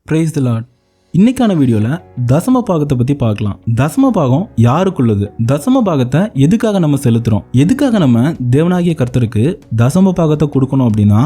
Praise the Lord. இன்னைக்கான வீடியோவில் தசம பாகத்தை பற்றி பார்க்கலாம். தசம பாகம் யாருக்குள்ளது? தசம பாகத்தை எதுக்காக நம்ம செலுத்துகிறோம்? எதுக்காக நம்ம தேவனாகிய கர்த்தருக்கு தசம பாகத்தை கொடுக்கணும் அப்படின்னா,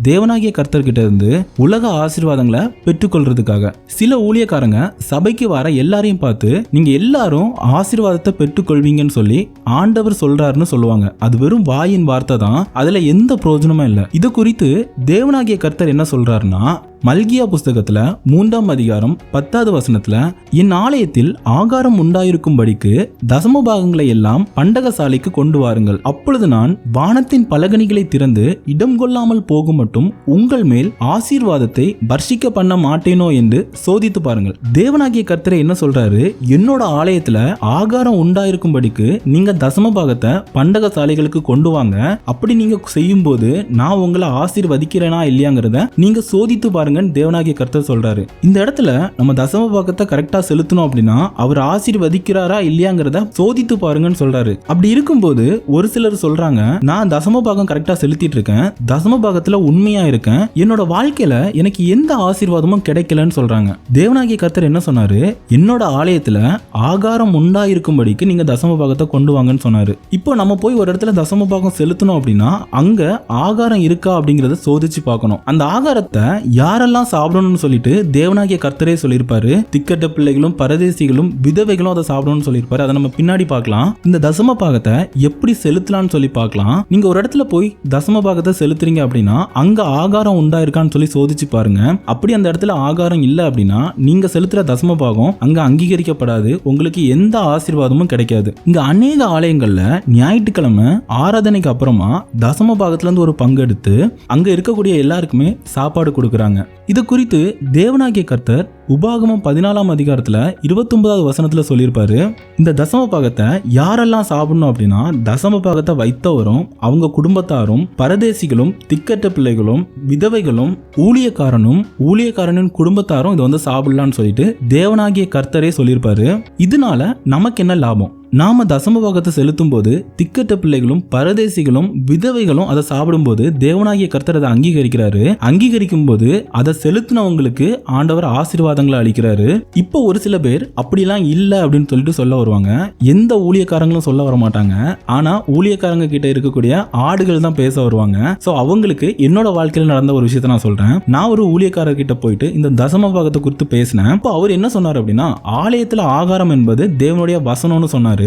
தேவனாகிய கர்த்தர்கிட்ட இருந்து உலக ஆசீர்வாதங்களை பெற்றுக்கொள்றதுக்காக. சில ஊழியக்காரங்க சபைக்கு வர எல்லாரையும் பார்த்து, நீங்க எல்லாரும் ஆசீர்வாதத்தை பெற்றுக்கொள்வீங்கன்னு சொல்லி ஆண்டவர் சொல்றாருன்னு சொல்லுவாங்க. அது வெறும் வாயின் வார்த்தை தான், அதுல எந்த பிரயோஜனமும் இல்லை. இது குறித்து தேவனாகிய கர்த்தர் என்ன சொல்றாருன்னா, மல்கியா புஸ்தகத்துல 3ஆம் அதிகாரம் 10வது வசனத்துல, என் ஆலயத்தில் ஆகாரம் உண்டாயிருக்கும்படிக்கு தசம பாகங்களை எல்லாம் பண்டகசாலைக்கு கொண்டு வாருங்கள், அப்பொழுது நான் வானத்தின் பலகணிகளை திறந்து இடம் கொள்ளாமல் போகும் மட்டும் உங்கள் மேல் ஆசீர்வாதத்தை வர்ஷிக்க பண்ண மாட்டேனோ என்று சோதித்து பாருங்கள். தேவனாகிய கர்த்தரை என்ன சொல்றாரு? என்னோட ஆலயத்துல ஆகாரம் உண்டாயிருக்கும்படிக்கு நீங்க தசம பாகத்தை பண்டகசாலைகளுக்கு கொண்டு வாங்க. அப்படி நீங்க செய்யும் போது நான் உங்களை ஆசீர்வதிக்கிறேனா இல்லையாங்கிறத நீங்க சோதித்து பாருங்க. தேவனாகிய கர்த்தர் சொல்றாரு. இந்த இடத்துல நம்ம தசம பாகத்தை கரெக்டா செலுத்தணும் அப்படின்னா அவர் ஆசீர்வதிக்கிறாரா இல்லையாங்கிறத சோதித்து பாருங்கன்னு சொல்றாரு. அப்படி இருக்கும்போது ஒரு சிலர் சொல்றாங்க, நான் தசம பாகம் கரெக்டா செலுத்திட்டு இருக்கேன், தசம பாகத்துல உண்மையா இருக்கேன், என்னோட வாழ்க்கையில எனக்கு எந்த ஆசீர்வாதமும் கிடைக்கலன்னு சொல்றாங்க. தேவனாகிய கர்த்தர் என்ன சொன்னாரு? என்னோட ஆலயத்துல ஆகாரம் உண்டாயிருக்கும்படிக்கு நீங்க தசம பாகத்தை கொண்டு வாங்கன்னு சொன்னாரு. இப்போ நம்ம போய் ஒரு இடத்துல தசம பாகம் செலுத்தணும் அப்படின்னா அங்க ஆகாரம் இருக்கா அப்படிங்கறத சோதிச்சு பார்க்கணும். அந்த ஆகாரத்தை யாரெல்லாம் சாப்பிடணும்னு சொல்லிட்டு தேவனாகிய கர்த்தரே சொல்லியிருப்பாரு. திக்கட்ட பிள்ளைகளும் பரதேசிகளும் விதவைகளும் அதை சாப்பிடணும்னு சொல்லியிருப்பாரு. அதை நம்ம பின்னாடி பார்க்கலாம். இந்த தசம பாகத்தை எப்படி செலுத்தலாம்னு சொல்லி பார்க்கலாம். நீங்க ஒரு இடத்துல போய் தசம பாகத்தை செலுத்துறீங்க அப்படின்னா அங்க ஆகாரம் உண்டாயிருக்கான்னு சொல்லி சோதிச்சு பாருங்க. அப்படி அந்த இடத்துல ஆகாரம் இல்லை அப்படின்னா நீங்க செலுத்துற தசம பாகம் அங்க அங்கீகரிக்கப்படாது, உங்களுக்கு எந்த ஆசீர்வாதமும் கிடைக்காது. இங்க அநேக ஆலயங்கள்ல ஞாயிற்றுக்கிழமை ஆராதனைக்கு அப்புறமா தசம பாகத்துல இருந்து ஒரு பங்கு எடுத்து அங்க இருக்கக்கூடிய எல்லாருக்குமே சாப்பாடு கொடுக்குறாங்க. இது குறித்து தேவனாகிய கர்த்தர் உபாகமம் 14ஆம் அதிகாரத்துல 29வது வசனத்துல சொல்லியிருப்பாரு. இந்த தசம பாகத்தை யாரெல்லாம் சாப்பிடணும் அப்படின்னா, தசம பாகத்தை வைத்தவரும் அவங்க குடும்பத்தாரும் பரதேசிகளும் திக்கட்ட பிள்ளைகளும் விதவைகளும் ஊழியக்காரனின் குடும்பத்தாரும் இதை வந்து சாப்பிடலான்னு சொல்லிட்டு தேவனாகிய கர்த்தரே சொல்லியிருப்பாரு. இதனால நமக்கு என்ன லாபம்? நாம தசம பாகத்தை செலுத்தும் போது திக்கட்ட பிள்ளைகளும் பரதேசிகளும் விதவைகளும் அதை சாப்பிடும் போது தேவனாகிய கர்த்தர் அதை அங்கீகரிக்கிறாரு. அங்கீகரிக்கும் போது அதை செலுத்தினவங்களுக்கு ஆண்டவர் ஆசீர்வாதங்களை அளிக்கிறாரு. இப்போ ஒரு சில பேர் அப்படிலாம் இல்லை அப்படின்னு சொல்லிட்டு சொல்ல வருவாங்க. எந்த ஊழியக்காரங்களும் சொல்ல வர மாட்டாங்க. ஆனா ஊழியக்காரங்க கிட்ட இருக்கக்கூடிய ஆடுகள் தான் பேச வருவாங்க. சோ அவங்களுக்கு என்னோட வாழ்க்கையில் நடந்த ஒரு விஷயத்த நான் சொல்றேன். நான் ஒரு ஊழியக்காரர் கிட்ட போயிட்டு இந்த தசம பாகத்தை குறித்து பேசினேன். இப்போ அவர் என்ன சொன்னார் அப்படின்னா, ஆலயத்துல ஆகாரம் என்பது தேவனுடைய வசனம்னு சொன்னாரு.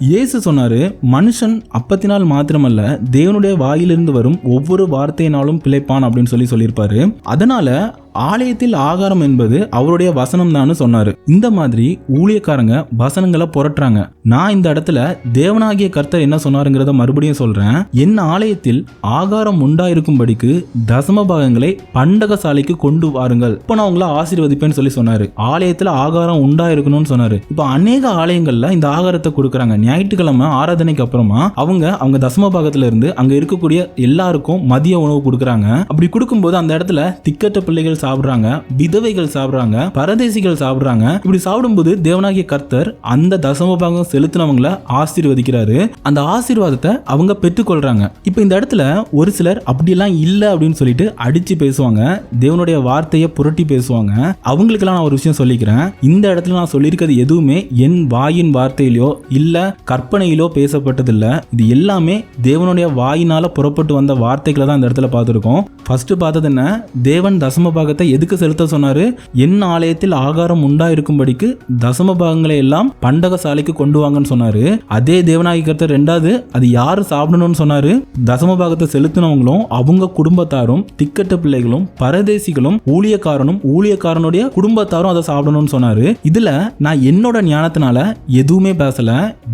இயேசு சொன்னாரு, மனுஷன் அப்பத்தினால் மாத்திரமல்ல தேவனுடைய வாயிலிருந்து வரும் ஒவ்வொரு வார்த்தையினாலும் பிழைப்பான் அப்படின்னு சொல்லியிருப்பாரு. அதனால ஆலயத்தில் ஆகாரம் என்பது அவருடைய வசனம் தான் சொன்னாரு. இந்த மாதிரி ஊழியக்காரங்க வசனங்களை புரட்டுறாங்க. நான் இந்த இடத்துல தேவனாகிய கர்த்தர் என்ன சொன்னாருங்கிறத மறுபடியும் சொல்றேன். என் ஆலயத்தில் ஆகாரம் உண்டாயிருக்கும்படிக்கு தசம பாகங்களை பண்டகசாலைக்கு கொண்டு வாருங்கள், இப்ப நான் உங்களை ஆசீர்வதிப்பேன்னு சொல்லி சொன்னாரு. ஆலயத்துல ஆகாரம் உண்டாயிருக்கணும்னு சொன்னாரு. இப்ப அநேக ஆலயங்கள்ல இந்த ஆகாரத்தை கொடுக்கறாங்க. ஞாயிற்றுக்கிழமை ஆராதனைக்கு அப்புறமா அவங்க தசம பாகத்துல இருந்து அங்க இருக்கக்கூடிய எல்லாருக்கும் மதிய உணவு கொடுக்கறாங்க. அப்படி கொடுக்கும்போது அந்த இடத்துல திக்கட்ட பிள்ளைகள் சாப்பிடுறாங்க, விதவைகள் சாப்பிடுறாங்க, பரதேசிகள் சாப்பிடுறாங்க. இப்படி சாப்பிடும்போது தேவனாகிய கர்த்தர் அந்த தசம பாகம் செலுத்தினவங்களை ஆசீர்வதிக்கிறாரு. அந்த ஆசீர்வாதத்தை அவங்க பெற்றுக்கொள்றாங்க. இப்போ இந்த இடத்துல ஒரு சிலர் அப்படிலாம் இல்லை அப்படின்னு சொல்லிட்டு அடிச்சு பேசுவாங்க, தேவனுடைய வார்த்தையை புரட்டி பேசுவாங்க. அவங்களுக்கெல்லாம் நான் ஒரு விஷயம் சொல்லிக்கிறேன். இந்த இடத்துல நான் சொல்லியிருக்கிறது எதுவுமே என் வாயின் வார்த்தையிலோ இல்ல கற்பனையிலோ பேசப்பட்டதில்ல. இது எல்லாமே தேவனுடைய வாயினால புறப்பட்டு வந்த வார்த்தைகளை தான் இந்த இடத்துல பார்த்துருக்கோம். ஃபர்ஸ்ட் பார்த்தது என்ன? தேவன் தசம பாகத்தை எதுக்கு செலுத்த சொன்னாரு? என் ஆலயத்தில் ஆகாரம் உண்டாயிருக்கும்படிக்கு தசம பாகங்களை எல்லாம் பண்டகசாலைக்கு கொண்டு வாங்கன்னு சொன்னாரு. அதே தேவனாகிய கர்த்தர் ரெண்டாவது அது யாரு சாப்பிடணும்னு சொன்னாரு? தசம பாகத்தை செலுத்தினவங்களும் அவங்க குடும்பத்தாரும் திக்கட்ட பிள்ளைகளும் பரதேசிகளும் ஊழியக்காரனுடைய குடும்பத்தாரும் அதை சாப்பிடணும்னு சொன்னாரு. இதுல நான் என்னோட ஞானத்தினால எதுவுமே பேசல.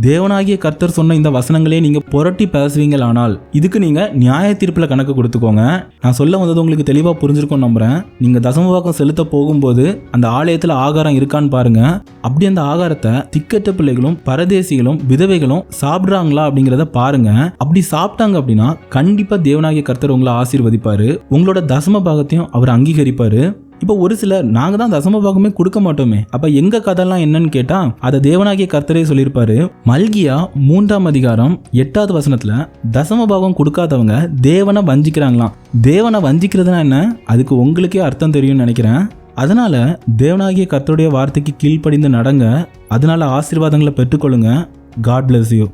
தேவனாகிய கர்த்தர் சொன்ன இந்த வசனங்களே நீங்க புரட்டி பேசுவீங்களானால் இதுக்கு நீங்க நியாய தீர்ப்புல கணக்கு கொடுத்துக்கோங்க. நான் சொல்ல வந்தது உங்களுக்கு தெளிவா புரிஞ்சிருக்கும் நம்புறேன். நீங்க தசம பாகம் செலுத்த போகும்போது அந்த ஆலயத்துல ஆகாரம் இருக்கான்னு பாருங்க. அப்படி அந்த ஆகாரத்தை திக்கட்ட பிள்ளைகளும் பரதேசிகளும் விதவைகளும் சாப்பிடுறாங்களா அப்படிங்கறத பாருங்க. அப்படி சாப்பிட்டாங்க அப்படின்னா கண்டிப்பா தேவனாகிய கர்த்தர் உங்களை ஆசீர்வதிப்பாரு. உங்களோட தசம பாகத்தையும் அவர் அங்கீகரிப்பாரு. இப்போ ஒரு சிலர் நாங்க தான் தசம பாகமே கொடுக்க மாட்டோமே, அப்ப எங்க கதைலாம் என்னன்னு கேட்டா அதை தேவனாகிய கர்த்தரே சொல்லியிருப்பாரு. மல்கியா 3ஆம் அதிகாரம் 8வது வசனத்துல தசம பாகம் கொடுக்காதவங்க தேவனை வஞ்சிக்கிறாங்களாம். தேவனை வஞ்சிக்கிறதுனா என்ன? அதுக்கு உங்களுக்கே அர்த்தம் தெரியும்னு நினைக்கிறேன். அதனால தேவனாகிய கர்த்தருடைய வார்த்தைக்கு கீழ்ப்படிந்து நடங்க. அதனால ஆசீர்வாதங்களை பெற்றுக்கொள்ளுங்க. God bless you.